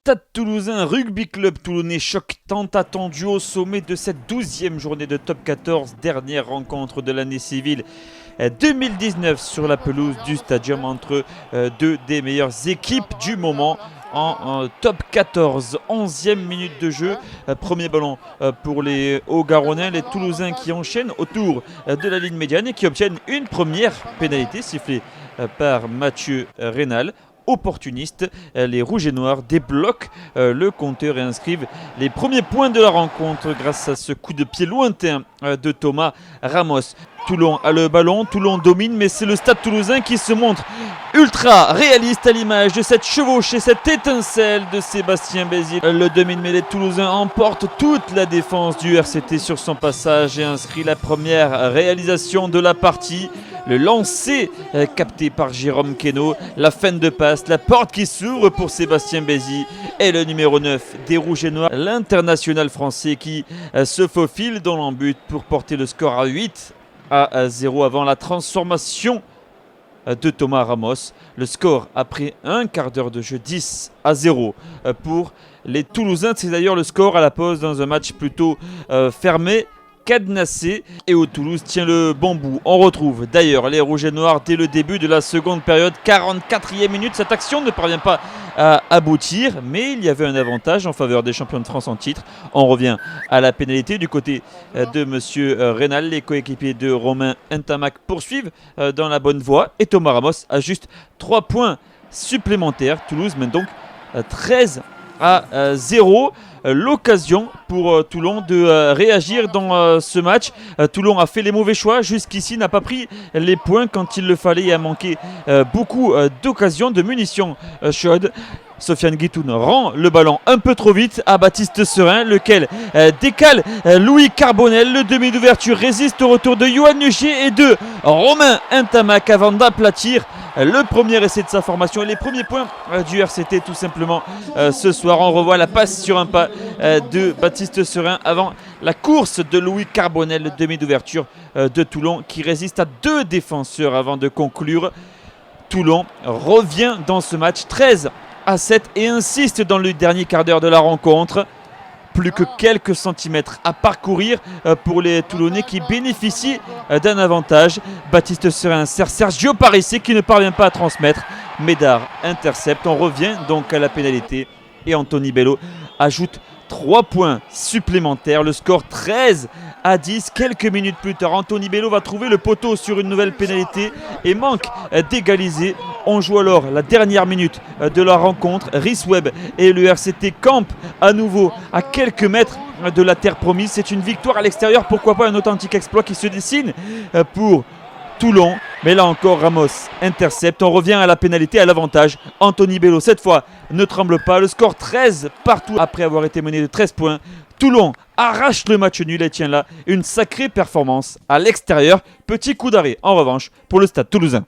Stade Toulousain Rugby Club Toulonnais, choc tant attendu au sommet de cette 12e journée de top 14, dernière rencontre de l'année civile 2019 sur la pelouse du Stadium entre deux des meilleures équipes du moment en top 14, 11e minute de jeu, premier ballon pour les Hauts-Garonnais, les Toulousains qui enchaînent autour de la ligne médiane et qui obtiennent une première pénalité sifflée par Mathieu Rénal. Opportuniste, les Rouges et Noirs débloquent le compteur et inscrivent les premiers points de la rencontre grâce à ce coup de pied lointain de Thomas Ramos. Toulon a le ballon, Toulon domine, mais c'est le Stade Toulousain qui se montre ultra réaliste à l'image de cette chevauchée, cette étincelle de Sébastien Béziers. Le demi-mêlée toulousain emporte toute la défense du RCT sur son passage et inscrit la première réalisation de la partie. Le lancer capté par Jérôme Queneau, la fin de passe, la porte qui s'ouvre pour Sébastien Béziers et le numéro 9 des Rouges et Noirs, l'international français qui se faufile dans l'embut pour porter le score à 8-0 avant la transformation de Thomas Ramos. Le score après un quart d'heure de jeu, 10-0 pour les Toulousains. C'est d'ailleurs le score à la pause dans un match plutôt fermé, cadenassé, et où Toulouse tient le bon bout. On retrouve d'ailleurs les Rouges et Noirs dès le début de la seconde période, 44e minute. Cette action ne parvient pas à aboutir, mais il y avait un avantage en faveur des champions de France en titre. On revient à la pénalité du côté de monsieur Rénal. Les coéquipiers de Romain Ntamak poursuivent dans la bonne voie et Thomas Ramos a juste 3 points supplémentaires. Toulouse mène donc 13-0. L'occasion pour Toulon de réagir dans ce match. Toulon a fait les mauvais choix jusqu'ici, n'a pas pris les points quand il le fallait et a manqué beaucoup d'occasions, de munitions chaudes. Sofiane Guitoun rend le ballon un peu trop vite à Baptiste Serin, lequel décale Louis Carbonel. Le demi d'ouverture résiste au retour de Yohan Nuchier et de Romain Ntamak avant d'aplatir le premier essai de sa formation et les premiers points du RCT tout simplement ce soir. On revoit la passe sur un pas de Baptiste Serin avant la course de Louis Carbonel, le demi d'ouverture de Toulon qui résiste à 2 défenseurs avant de conclure. Toulon revient dans ce match 13-7 et insiste dans le dernier quart d'heure de la rencontre. Plus que quelques centimètres à parcourir pour les Toulonnais qui bénéficient d'un avantage. Baptiste Serin sert Sergio Parissé qui ne parvient pas à transmettre. Médard intercepte. On revient donc à la pénalité et Anthony Bello ajoute 3 points supplémentaires. Le score 13-10. Quelques minutes plus tard, Anthony Bello va trouver le poteau sur une nouvelle pénalité et manque d'égaliser. On joue alors la dernière minute de la rencontre. Rhys Webb et le RCT campent à nouveau à quelques mètres de la terre promise. C'est une victoire à l'extérieur, pourquoi pas un authentique exploit qui se dessine pour Toulon. Mais là encore, Ramos intercepte. On revient à la pénalité, à l'avantage. Anthony Bello, cette fois, ne tremble pas. Le score 13 partout après avoir été mené de 13 points. Toulon arrache le match nul et tient là une sacrée performance à l'extérieur. Petit coup d'arrêt en revanche pour le Stade Toulousain.